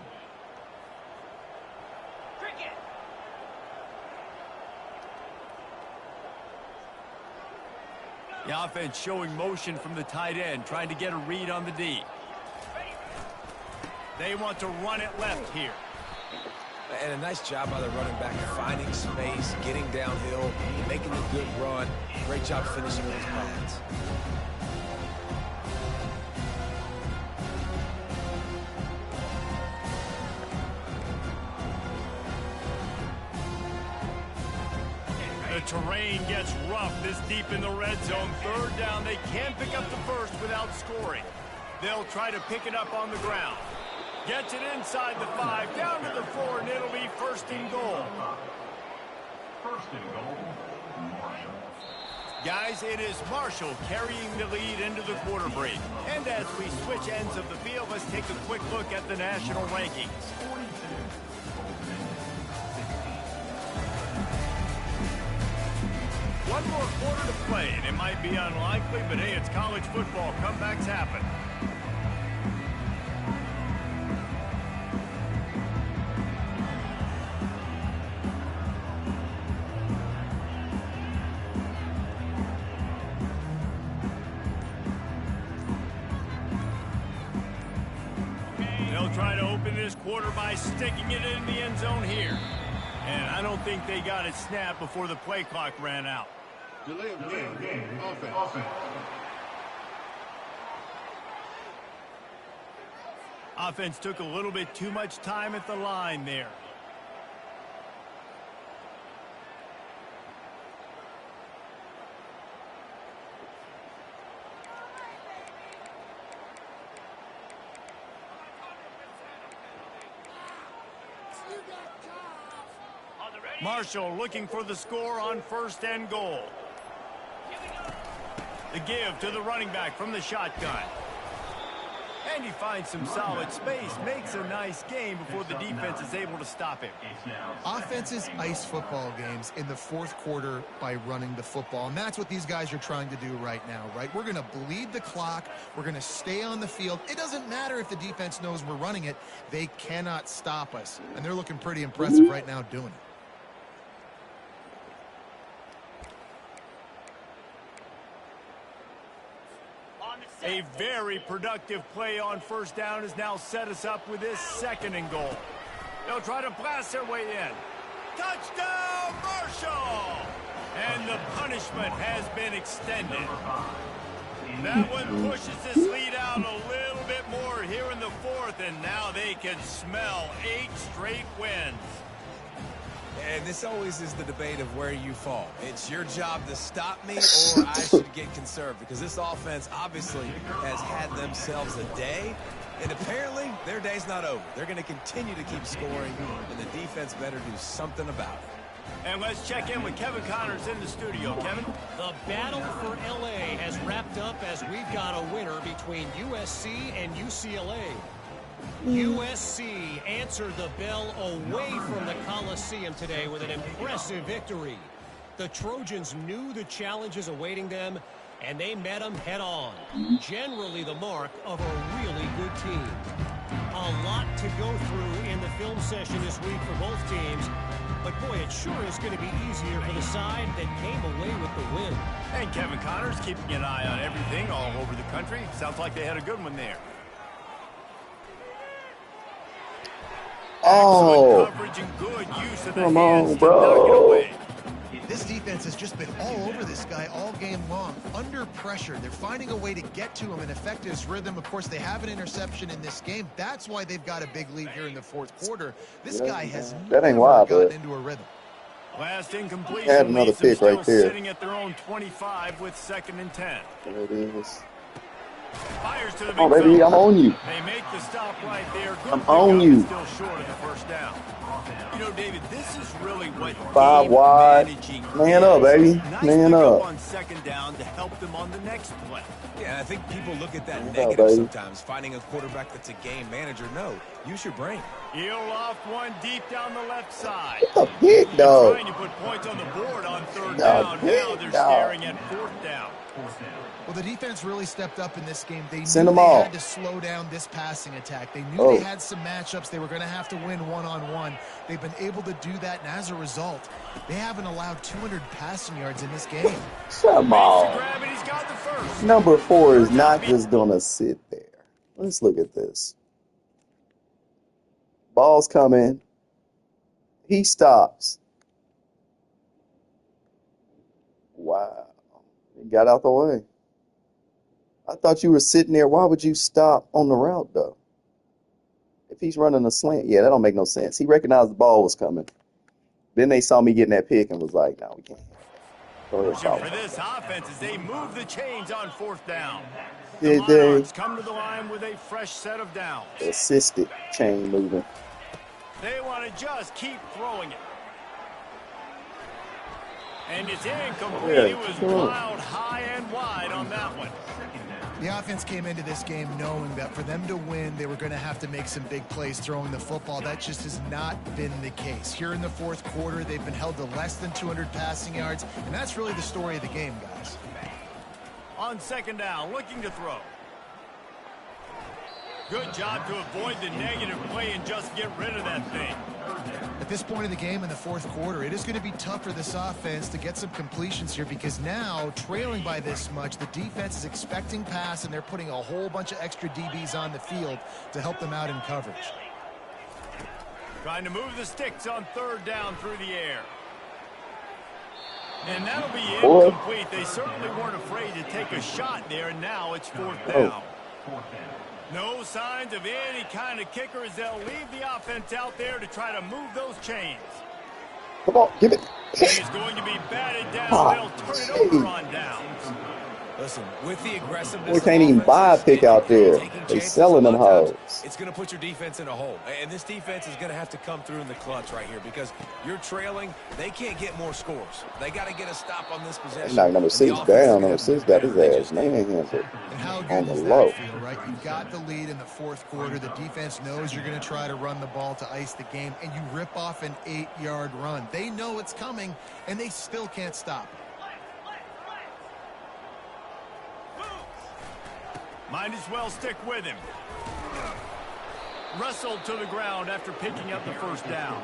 The offense showing motion from the tight end, trying to get a read on the D. They want to run it left here. And a nice job by the running back, finding space, getting downhill, making a good run. Great job finishing those pads. The terrain gets rough this deep in the red zone. Third down, they can't pick up the first without scoring. They'll try to pick it up on the ground. Gets it inside the 5, down to the 4, and it'll be first and goal. First and goal, Marshall. Guys, it is Marshall carrying the lead into the quarter break. And as we switch ends of the field, let's take a quick look at the national rankings. 42. One more quarter to play, and it might be unlikely, but hey, it's college football. Comebacks happen. They'll try to open this quarter by sticking it in the end zone here. And I don't think they got it snapped before the play clock ran out. Delay of game. Offense. Offense took a little bit too much time at the line there. Marshall looking for the score on first and goal. The give to the running back from the shotgun. And he finds some solid space, makes a nice game before the defense is able to stop him. Offenses ice football games in the fourth quarter by running the football, and that's what these guys are trying to do right now, right? We're going to bleed the clock. We're going to stay on the field. It doesn't matter if the defense knows we're running it. They cannot stop us, and they're looking pretty impressive right now doing it. A very productive play on first down has now set us up with this second and goal. They'll try to blast their way in. Touchdown, Marshall! And the punishment has been extended. That one pushes this lead out a little bit more here in the fourth, and now they can smell 8 straight wins. And this always is the debate of where you fall. It's your job to stop me, or I should get conserved, because this offense obviously has had themselves a day, and apparently their day's not over. They're going to continue to keep scoring, and the defense better do something about it. And let's check in with Kevin Connors in the studio. Kevin? The battle for L.A. has wrapped up as we've got a winner between USC and UCLA. USC answered the bell away from the Coliseum today with an impressive victory. The Trojans knew the challenges awaiting them, and they met them head-on. Generally the mark of a really good team. A lot to go through in the film session this week for both teams, but boy, it sure is going to be easier for the side that came away with the win. And Kevin Connors keeping an eye on everything all over the country. Sounds like they had a good one there. Oh, come on, bro. This defense has just been all over this guy all game long, under pressure. They're finding a way to get to him and affect his rhythm. Of course, they have an interception in this game. That's why they've got a big lead here in the fourth quarter. This guy has never gotten into a rhythm. Last incompletion. Had another pick right there. Sitting at their own 25 with 2nd and 10. There it is. Fires to the Oh, baby, I'm on you. They make the stop right there. Good I'm on you. Still short of the first down. You know, David, this is really what 5 wide. Man up, baby. Man up. On 2nd down to help them on the next play. Yeah, and I think people look at that negative sometimes, finding a quarterback that's a game manager. No, use your brain. He'll loft one deep down the left side. A big dog. Trying to put points on the board on 3rd down. Now they're staring at 4th down. Well, the defense really stepped up in this game. They knew Send them they all. had to slow down this passing attack. They knew they had some matchups. They were going to have to win one-on-one. They've been able to do that, and as a result, they haven't allowed 200 passing yards in this game. Come on. Grab it, he's got the first. Number 4 is not just going to sit there. Let's look at this. Ball's coming. He stops. Wow. He got out the way. I thought you were sitting there. Why would you stop on the route, though? If he's running a slant, yeah, that don't make no sense. He recognized the ball was coming. Then they saw me getting that pick and was like, "No, we can't." Go ahead, For follow. this offense as they move the chains on 4th down. The Did they Monarchs come to the line with a fresh set of downs. assisted chain moving? They want to just keep throwing it. And it's incomplete. Yeah, It was cool. plowed high and wide on that one. The offense came into this game knowing that for them to win, they were going to have to make some big plays throwing the football. That just has not been the case. Here in the 4th quarter, they've been held to less than 200 passing yards, and that's really the story of the game, guys. On 2nd down, looking to throw. Good job to avoid the negative play and just get rid of that thing. At this point in the game in the 4th quarter, it is going to be tough for this offense to get some completions here because now, trailing by this much, the defense is expecting pass, and they're putting a whole bunch of extra DBs on the field to help them out in coverage. Trying to move the sticks on 3rd down through the air. And that'll be incomplete. They certainly weren't afraid to take a shot there, and now it's 4th down. No signs of any kind of kicker as they'll leave the offense out there to try to move those chains. Come on, give it. He's going to be batted down. They'll turn it over on downs. Listen, with the aggressiveness, We can't even buy a pick out there. They selling them hoes. It's going to put your defense in a hole. And this defense is going to have to come through in the clutch right here because you're trailing. They can't get more scores. They got to get a stop on this possession. Knock number 6 down. Number 6 got his ass manhandled And how on good the does low. that feel, right? You got the lead in the 4th quarter. The defense knows you're going to try to run the ball to ice the game, and you rip off an 8-yard run. They know it's coming, and they still can't stop it. Might as well stick with him. Wrestled to the ground after picking up the 1st down.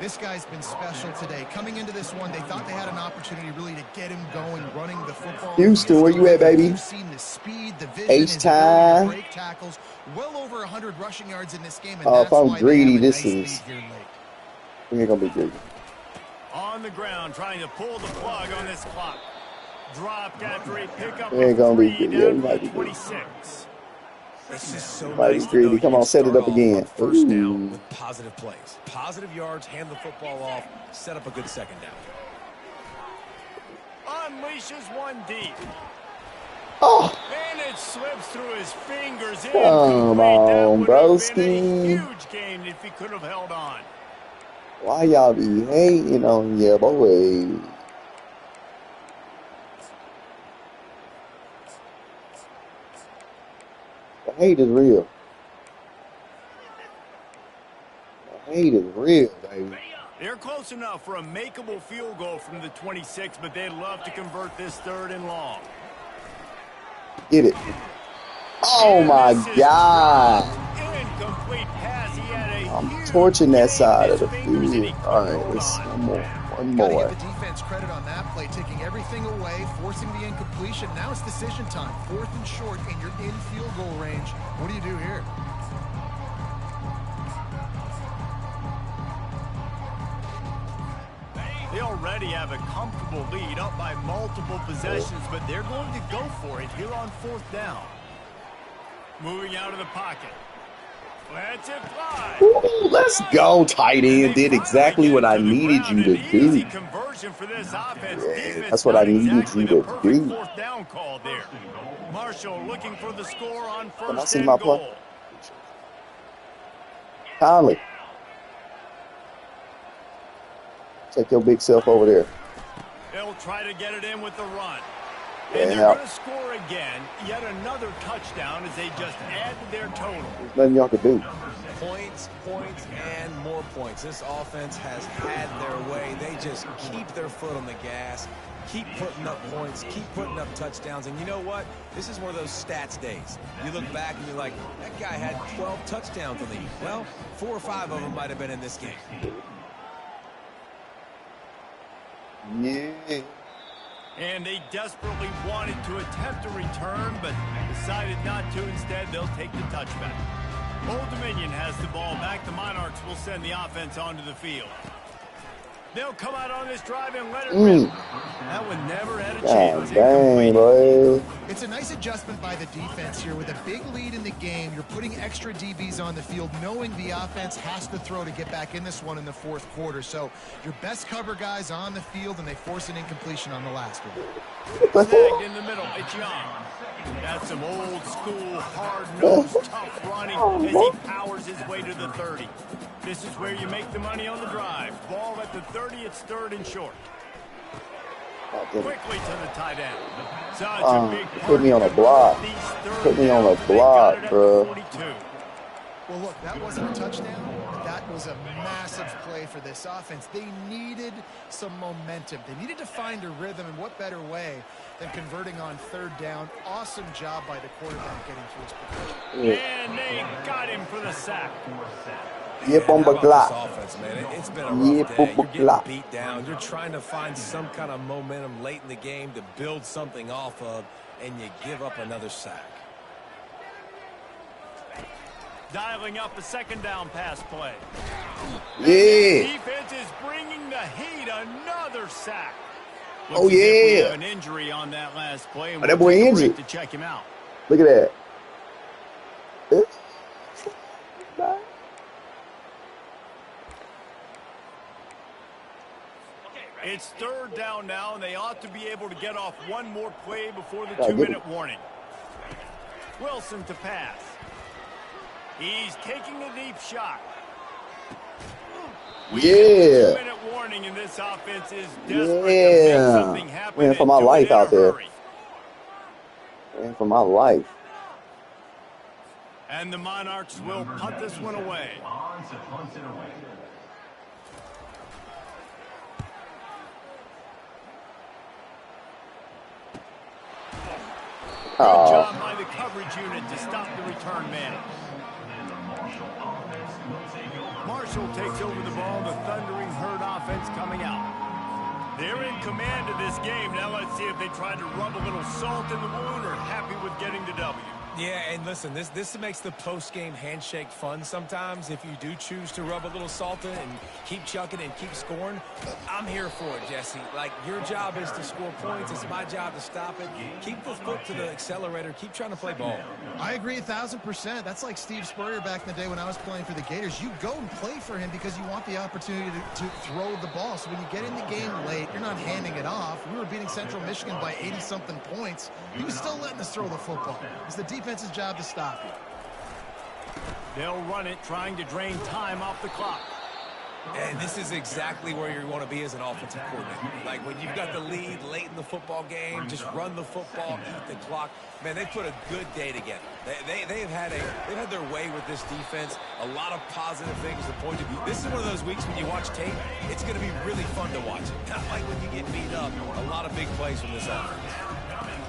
This guy's been special today. Coming into this one, they thought they had an opportunity really to get him going, running the football. Houston, where you at, baby? You've seen the speed, the vision, H-time. break tackles, well over 100 rushing yards in this game. And If that's I'm why greedy, they have a this nice is. lead here late. We ain't gonna be greedy. On the ground, trying to pull the plug on this clock. Dropped after a pickup We ain't gonna be 3 greedy. Yeah, we down might to be greedy. 26. This is so Might be nice to greedy. know Come you on, set it start up off again. on 1st down Ooh. with positive plays. Positive yards, hand the football off, set up a good 2nd down. Unleashes one deep. Oh, And it slips through his fingers. come Incomplete. That on, would have been broski. a huge game if he could have held on. Why y'all be hating on ya, boy? The hate is real. The hate is real, baby. They're close enough for a makeable field goal from the 26, but they'd love to convert this 3rd and long. Get it. Oh my God. Incomplete pass. He had a I'm huge torching that game side with of the his fingers and he field. couldn't All right, hold let's on. one more. One Got to more. give the defense credit on that play, taking everything away, forcing the incompletion. Now it's decision time. 4th and short, and you're in field goal range. What do you do here? They already have a comfortable lead, up by multiple possessions, but they're going to go for it here on 4th down. Moving out of the pocket. Let's it fly. Ooh, let's go, tight end. Did exactly what I needed you to Easy do. conversion for this offense. Yeah, Defense that's what I not needed exactly you the to perfect do. 4th down call there. Marshall looking for the score on Can I 1st see and my goal. play? Conley. Take your big self over there. They'll try to get it in with the run. Yeah. And they're going to score again. Yet another touchdown as they just add to their total. There's nothing y'all can do. Points, points, and more points. This offense has had their way. They just keep their foot on the gas, keep putting up points, keep putting up touchdowns. And you know what? This is one of those stats days. You look back and you're like, that guy had 12 touchdowns on the year. Well, 4 or 5 of them might have been in this game. Yeah. And they desperately wanted to attempt a return, but decided not to. Instead, they'll take the touchback. Old Dominion has the ball back. The Monarchs will send the offense onto the field. They'll come out on this drive and let it rip. That one never had a chance. God dang, boy. It's a nice adjustment by the defense here. With a big lead in the game, you're putting extra DBs on the field, knowing the offense has to throw to get back in this one in the fourth quarter. So your best cover guys on the field, and they force an incompletion on the last one. Snagged in the middle. It's Young. That's some old school, hard-nosed, tough running as he powers his way to the 30. This is where you make the money on the drive. Ball at the 30, it's third and short. Quickly to the tight end. Such a big put me on a block. Put me on a block, bro. Well, look, that wasn't a touchdown, but that was a massive play for this offense. They needed some momentum. They needed to find a rhythm, and what better way than converting on third down. Awesome job by the quarterback getting through his progression. And they got him for the sack. Yep, on the block. Offense, man. It's been a rough day. You're getting beat down. You're trying to find some kind of momentum late in the game to build something off of, and you give up another sack. Dialing up a second down pass play. Yeah. Defense is bringing the heat. Another sack. Oh, yeah. We have an injury on that last play, and that boy injured. To check him out. Look at that. It's third down now, and they ought to be able to get off one more play before the 2-minute warning. Wilson to pass. He's taking a deep shot. Yeah. 2-minute warning, and this offense is desperate to make something happen. Ran for my life out there. Ran for my life. And the Monarchs will punt this one away. Good job by the coverage unit to stop the return man. Marshall takes over the ball. The Thundering Herd offense coming out. They're in command of this game. Now let's see if they try to rub a little salt in the wound or happy with getting the W. Yeah, and listen, this makes the post-game handshake fun sometimes. If you do choose to rub a little salt in and keep chucking and keep scoring, I'm here for it, Jesse. Like, your job is to score points. It's my job to stop it. Keep the foot to the accelerator. Keep trying to play ball. I agree 1,000%. That's like Steve Spurrier back in the day when I was playing for the Gators. You go and play for him because you want the opportunity to throw the ball. So when you get in the game late, you're not handing it off. We were beating Central Michigan by 80-something points. He was still letting us throw the football. It's the defense's job to stop you. They'll run it, trying to drain time off the clock. And this is exactly where you want to be as an offensive coordinator. Like, when you've got the lead late in the football game, just run the football, eat the clock. Man, they put a good day together. They've had their way with this defense. A lot of positive things to point to. This is one of those weeks when you watch tape, it's going to be really fun to watch. Not like when you get beat up. A lot of big plays from this offense.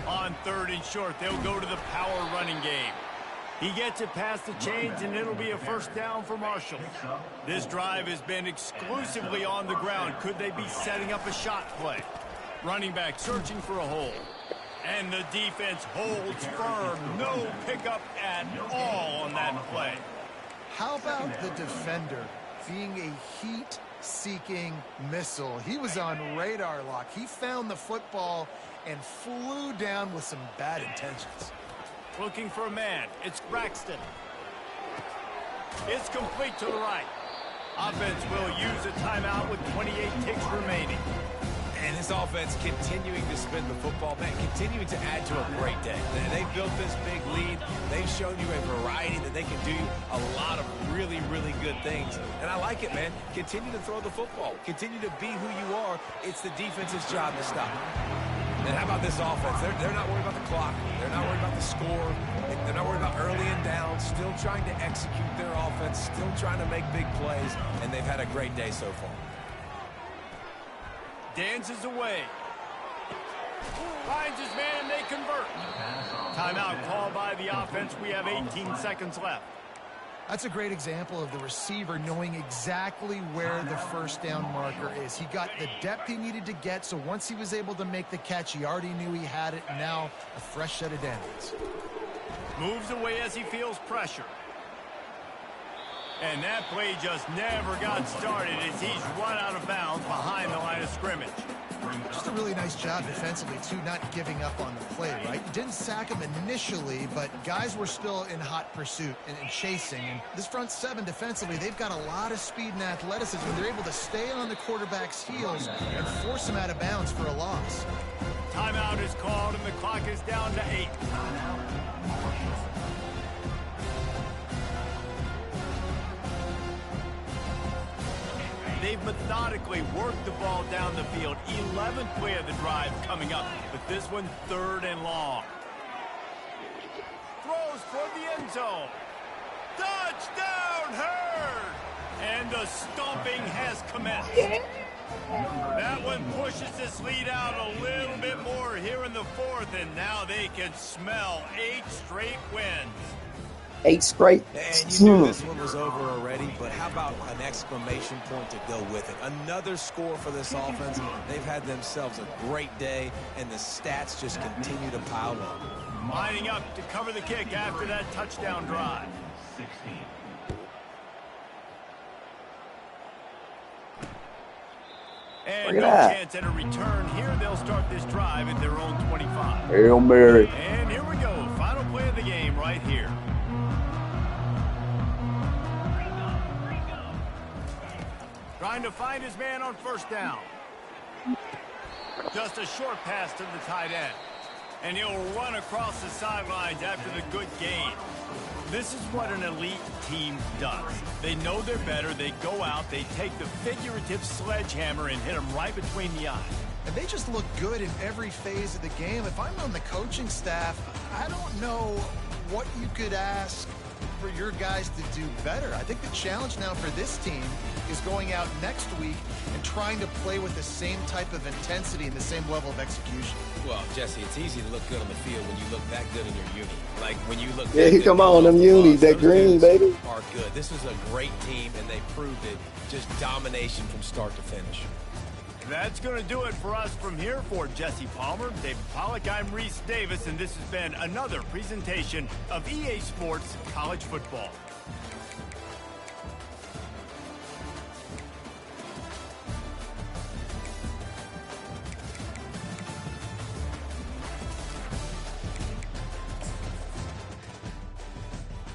On third and short, they'll go to the power running game. He gets it past the chains, and it'll be a first down for Marshall. This drive has been exclusively on the ground. Could they be setting up a shot play? Running back searching for a hole. And the defense holds firm. No pickup at all on that play. How about the defender being a heat-seeking missile? He was on radar lock. He found the football and flew down with some bad intentions. Looking for a man. It's Braxton. It's complete to the right. Offense will use a timeout with 28 ticks remaining. And this offense continuing to spin the football, man, continuing to add to a great day. They built this big lead. They've shown you a variety that they can do a lot of really, really good things. And I like it, man. Continue to throw the football. Continue to be who you are. It's the defense's job to stop. And how about this offense? They're not worried about the clock. They're not worried about the score. They're not worried about early and down. Still trying to execute their offense. Still trying to make big plays. And they've had a great day so far. Dances away. Finds his man, they convert. Timeout called by the offense. We have 18 seconds left. That's a great example of the receiver knowing exactly where the first down marker is. He got the depth he needed to get, so once he was able to make the catch, he already knew he had it. Now, a fresh set of downs. Moves away as he feels pressure. And that play just never got started as he's run out of bounds behind the line of scrimmage. Just a really nice job defensively, too, not giving up on the play, right? You didn't sack him initially, but guys were still in hot pursuit and chasing. And this front seven defensively, they've got a lot of speed and athleticism. They're able to stay on the quarterback's heels and force him out of bounds for a loss. Timeout is called, and the clock is down to 8. They've methodically worked the ball down the field. 11th play of the drive coming up, but this one 3rd and long. Throws for the end zone. Touchdown, Herd! And the stomping has commenced. That one pushes this lead out a little bit more here in the 4th, and now they can smell 8 straight wins. 8 straight. And you knew this one was over already, but how about an exclamation point to go with it? Another score for this offense. They've had themselves a great day, and the stats just continue to pile up. Lining up to cover the kick after that touchdown drive. 16. And no chance at a return here. They'll start this drive at their own 25. Hail Mary. And here we go. Final play of the game right here. Trying to find his man on 1st down. Just a short pass to the tight end. And he'll run across the sidelines after the good gain. This is what an elite team does. They know they're better. They go out. They take the figurative sledgehammer and hit them right between the eyes. And they just look good in every phase of the game. If I'm on the coaching staff, I don't know what you could ask for your guys to do better. I think the challenge now for this team is going out next week and trying to play with the same type of intensity and the same level of execution. Well, Jesse, it's easy to look good on the field when you look that good in your uni. Like when you look Yeah, come on, them unis, that green, baby. Are good. This is a great team, and they proved it. Just domination from start to finish. That's going to do it for us from here. For Jesse Palmer, David Pollack, I'm Reese Davis, and this has been another presentation of EA Sports College Football.